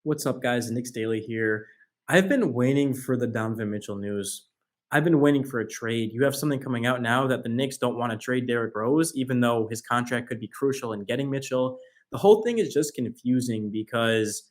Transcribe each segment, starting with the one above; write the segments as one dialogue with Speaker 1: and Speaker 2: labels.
Speaker 1: What's up, guys? Knicks Daily here. I've been waiting for the Donovan Mitchell news. I've been waiting for a trade. You have something coming out now that the Knicks don't want to trade Derrick Rose, even though his contract could be crucial in getting Mitchell. The whole thing is just confusing because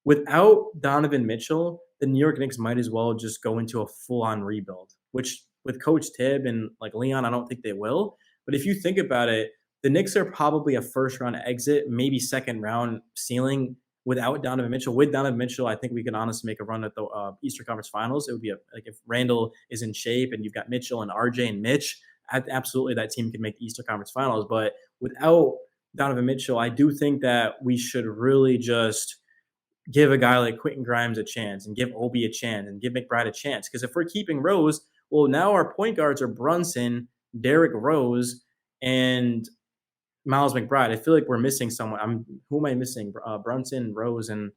Speaker 1: without Donovan Mitchell, the New York Knicks might as well just go into a full-on rebuild, which with Coach Tibb and like Leon, I don't think they will. But if you think about it, the Knicks are probably a first round exit, maybe second round ceiling without Donovan Mitchell. With Donovan Mitchell, I think we can honestly make a run at the Eastern Conference Finals. It would be like if Randall is in shape and you've got Mitchell and RJ and Mitch, absolutely that team can make the Eastern Conference Finals. But without Donovan Mitchell, I do think that we should really just give a guy like Quentin Grimes a chance and give Obi a chance and give McBride a chance. Because if we're keeping Rose, well, now our point guards are Brunson, Derrick Rose, and Miles McBride. I feel like we're missing someone. Who am I missing? Brunson, Rose, and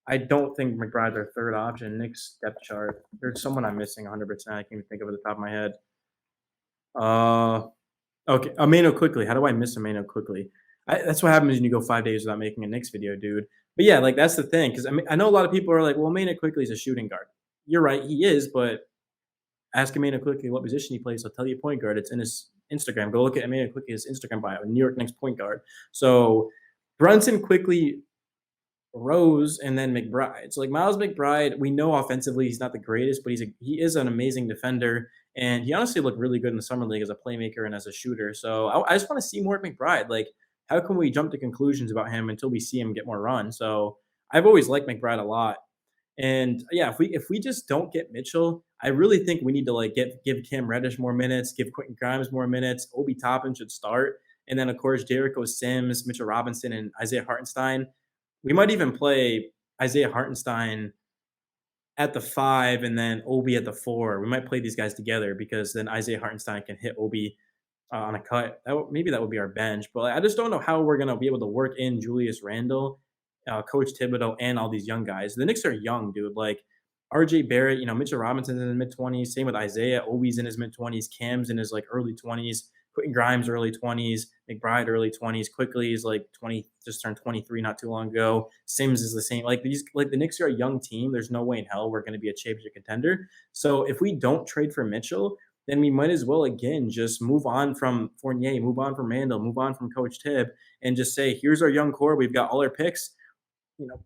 Speaker 1: I don't think McBride's our third option. Nick's depth chart. There's someone I'm missing 100%. I can't even think of it at the top of my head. Okay, Amano quickly. How do I miss Amano quickly? That's what happens when you go 5 days without making a Knicks video, dude. But yeah, like that's the thing. Because I know a lot of people are like, well, Amano quickly is a shooting guard. You're right, he is, but ask Amano quickly what position he plays. He'll tell you point guard. It's in his Instagram. Go look at Amano quickly's Instagram bio. New York Knicks point guard. So Brunson quickly, Rose, and then McBride. So like Miles McBride, we know offensively he's not the greatest, but he is an amazing defender, and he honestly looked really good in the summer league as a playmaker and as a shooter. So I just want to see more McBride. Like, how can we jump to conclusions about him until we see him get more run? So I've always liked McBride a lot. And yeah, if we just don't get Mitchell, I really think we need to like give Cam Reddish more minutes, give Quentin Grimes more minutes. Obi Toppin should start, and then of course Jericho Sims, Mitchell Robinson, and Isaiah Hartenstein. We might even play Isaiah Hartenstein at the 5 and then Obi at the 4. We might play these guys together because then Isaiah Hartenstein can hit Obi on a cut. Maybe that would be our bench, but I just don't know how we're gonna be able to work in Julius Randle, Coach Thibodeau, and all these young guys. The Knicks are young, dude. Like RJ Barrett, Mitchell Robinson's in his mid 20s. Same with Isaiah. Obi's in his mid 20s. Cam's in his like early 20s. Quentin Grimes early 20s. McBride early 20s. Quickly is like 20, just turned 23 not too long ago. Sims is the same. Like the Knicks are a young team. There's no way in hell we're going to be a championship contender. So if we don't trade for Mitchell, then we might as well again just move on from Fournier, move on from Randall, move on from Coach Tibb, and just say, here's our young core. We've got all our picks, you know,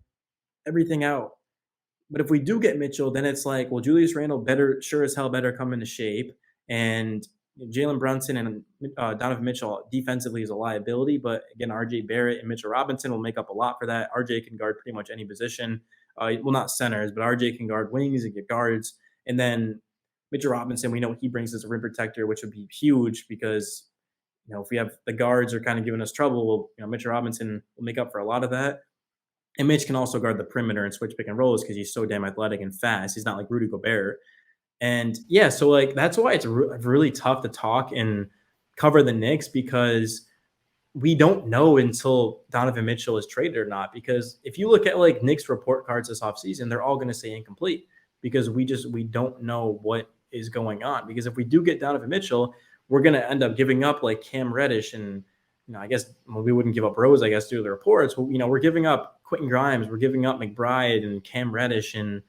Speaker 1: everything out. But if we do get Mitchell, then it's like, well, Julius Randle sure as hell better come into shape. And Jalen Brunson and Donovan Mitchell defensively is a liability. But again, RJ Barrett and Mitchell Robinson will make up a lot for that. RJ can guard pretty much any position. Well, not centers, but RJ can guard wings and get guards. And then Mitchell Robinson, we know what he brings as a rim protector, which would be huge because, if we have the guards are kind of giving us trouble, well, Mitchell Robinson will make up for a lot of that. And Mitch can also guard the perimeter and switch pick and rolls because he's so damn athletic and fast. He's not like Rudy Gobert. And yeah, so like that's why it's really tough to talk and cover the Knicks because we don't know until Donovan Mitchell is traded or not. Because if you look at like Knicks report cards this offseason, they're all going to say incomplete because we don't know what is going on. Because if we do get Donovan Mitchell, we're going to end up giving up like Cam Reddish and I guess we wouldn't give up Rose, I guess, due to the reports. We're giving up Quentin Grimes, we're giving up McBride and Cam Reddish and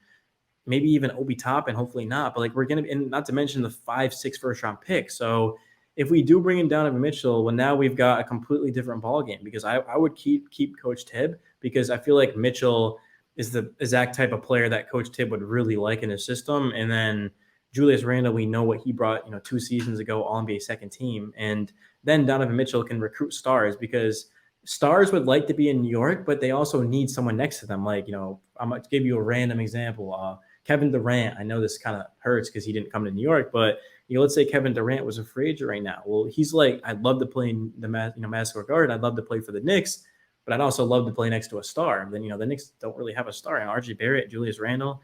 Speaker 1: maybe even Obi Toppin, hopefully not. But like we're gonna, and not to mention the 5-6 first round pick. So if we do bring in Donovan Mitchell, well, now we've got a completely different ballgame because I would keep Coach Tibb because I feel like Mitchell is the exact type of player that Coach Tibb would really like in his system. And then Julius Randle, we know what he brought, 2 seasons ago, All-NBA second team. And then Donovan Mitchell can recruit stars because stars would like to be in New York, but they also need someone next to them. Like, I'm going to give you a random example. Kevin Durant, I know this kind of hurts because he didn't come to New York, but let's say Kevin Durant was a free agent right now. Well, he's like, I'd love to play in the Madison Square Garden. I'd love to play for the Knicks, but I'd also love to play next to a star. And then, the Knicks don't really have a star. And RJ Barrett, Julius Randle,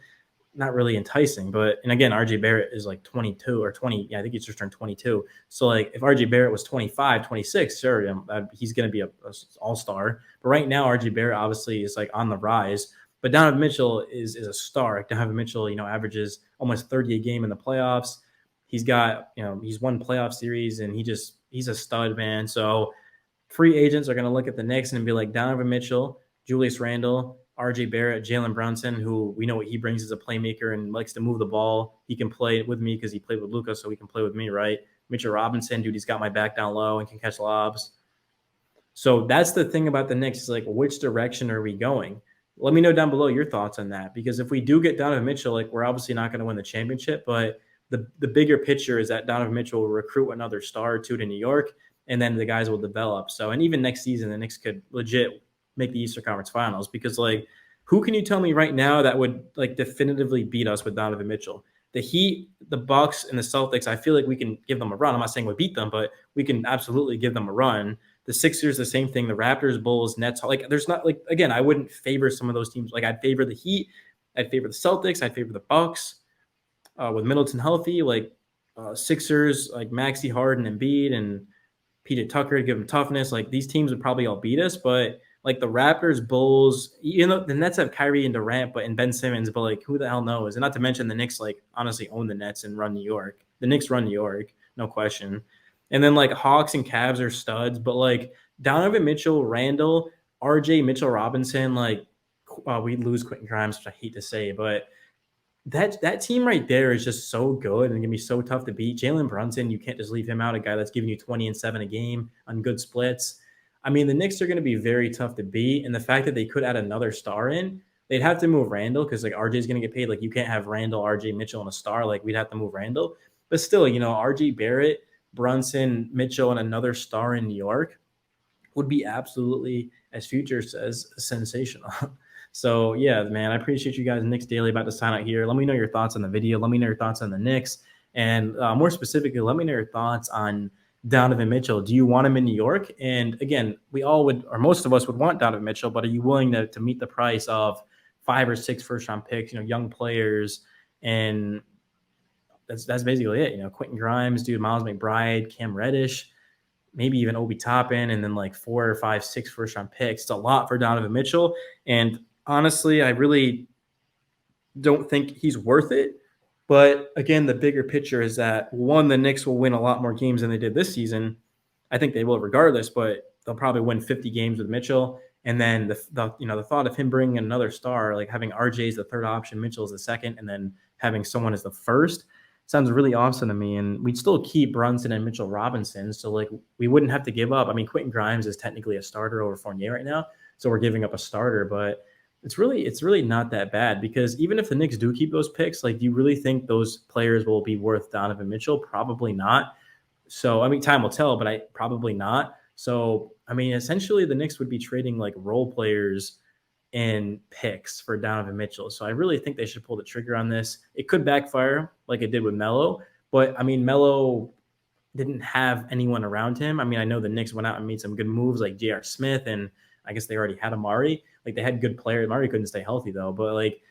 Speaker 1: not really enticing. And again, RJ Barrett is like 22 or 20. Yeah, I think he's just turned 22. So like if RJ Barrett was 25, 26, sure, he's going to be a all-star. But right now, RJ Barrett obviously is like on the rise. But Donovan Mitchell is a star. Donovan Mitchell, averages almost 30 a game in the playoffs. He's got, he's won playoff series and he's a stud, man. So free agents are going to look at the Knicks and be like Donovan Mitchell, Julius Randle, RJ Barrett, Jalen Brunson, who we know what he brings as a playmaker and likes to move the ball. He can play with me because he played with Luka, so he can play with me, right? Mitchell Robinson, dude, he's got my back down low and can catch lobs. So that's the thing about the Knicks is like, which direction are we going? Let me know down below your thoughts on that. Because if we do get Donovan Mitchell, like we're obviously not going to win the championship, but the bigger picture is that Donovan Mitchell will recruit another star or two to New York, and then the guys will develop. So, and even next season, the Knicks could legit make the Eastern Conference Finals because, like, who can you tell me right now that would like definitively beat us with Donovan Mitchell? The Heat, the Bucks, and the Celtics, I feel like we can give them a run. I'm not saying we beat them, but we can absolutely give them a run. The Sixers, the same thing. The Raptors, Bulls, Nets. Like, there's not like again, I wouldn't favor some of those teams. Like, I'd favor the Heat, I'd favor the Celtics, I'd favor the Bucks with Middleton healthy. Like Sixers, like Maxey, Harden, and Embiid, and PJ Tucker to give them toughness. Like these teams would probably all beat us, but like the Raptors, Bulls, you know, the Nets have Kyrie and Durant, but and Ben Simmons, but like who the hell knows? And not to mention the Knicks, like honestly own the Nets and run New York. The Knicks run New York, no question. And then like Hawks and Cavs are studs, but like Donovan Mitchell, Randall, RJ, Mitchell Robinson, like we lose Quentin Grimes, which I hate to say, but that team right there is just so good and gonna be so tough to beat. Jalen Brunson, you can't just leave him out. A guy that's giving you 20 and 7 a game on good splits. I mean, the Knicks are going to be very tough to beat, and the fact that they could add another star in, they'd have to move Randall because like RJ is going to get paid. Like you can't have Randall, RJ, Mitchell, and a star. Like we'd have to move Randall, but still, you know, RJ Barrett, Brunson, Mitchell, and another star in New York would be absolutely, as Future says, sensational. So yeah, man, I appreciate you guys. Knicks Daily about to sign out here. Let me know your thoughts on the video. Let me know your thoughts on the Knicks, and more specifically, let me know your thoughts on Donovan Mitchell. Do you want him in New York? And again, we all would, or most of us would want Donovan Mitchell, but are you willing to meet the price of 5 or 6 first-round picks? You know, young players, and that's basically it. You know, Quentin Grimes, dude, Miles McBride, Cam Reddish, maybe even Obi Toppin, and then like 4 or 5, 6 first-round picks. It's a lot for Donovan Mitchell, and honestly, I really don't think he's worth it. But again, the bigger picture is that one, the Knicks will win a lot more games than they did this season. I think they will regardless, but they'll probably win 50 games with Mitchell. And then the thought of him bringing another star, like having RJ as the third option, Mitchell as the second, and then having someone as the first, sounds really awesome to me. And we'd still keep Brunson and Mitchell Robinson, so like we wouldn't have to give up. I mean, Quentin Grimes is technically a starter over Fournier right now, so we're giving up a starter, but it's really not that bad because even if the Knicks do keep those picks, like, do you really think those players will be worth Donovan Mitchell? Probably not. So, I mean, time will tell, but probably not. So, I mean, essentially the Knicks would be trading like role players and picks for Donovan Mitchell. So I really think they should pull the trigger on this. It could backfire like it did with Melo, but I mean, Melo didn't have anyone around him. I mean, I know the Knicks went out and made some good moves like J.R. Smith, and I guess they already had Amari. Like they had good players. Amari couldn't stay healthy though. But like,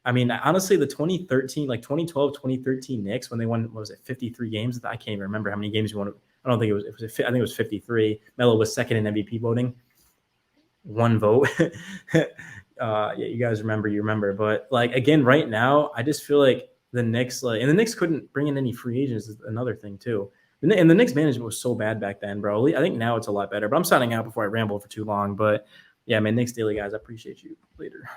Speaker 1: I mean, honestly, the 2013, like 2012, 2013 Knicks, when they won, what was it, 53 games? I can't even remember how many games you won. I don't think I think it was 53. Melo was second in MVP voting. 1 vote. Yeah, you guys remember, you remember. But like, again, right now, I just feel like the Knicks, like, and the Knicks couldn't bring in any free agents is another thing too. And the Knicks management was so bad back then, bro. I think now it's a lot better. But I'm signing out before I ramble for too long. But yeah, man, Knicks Daily, guys. I appreciate you. Later.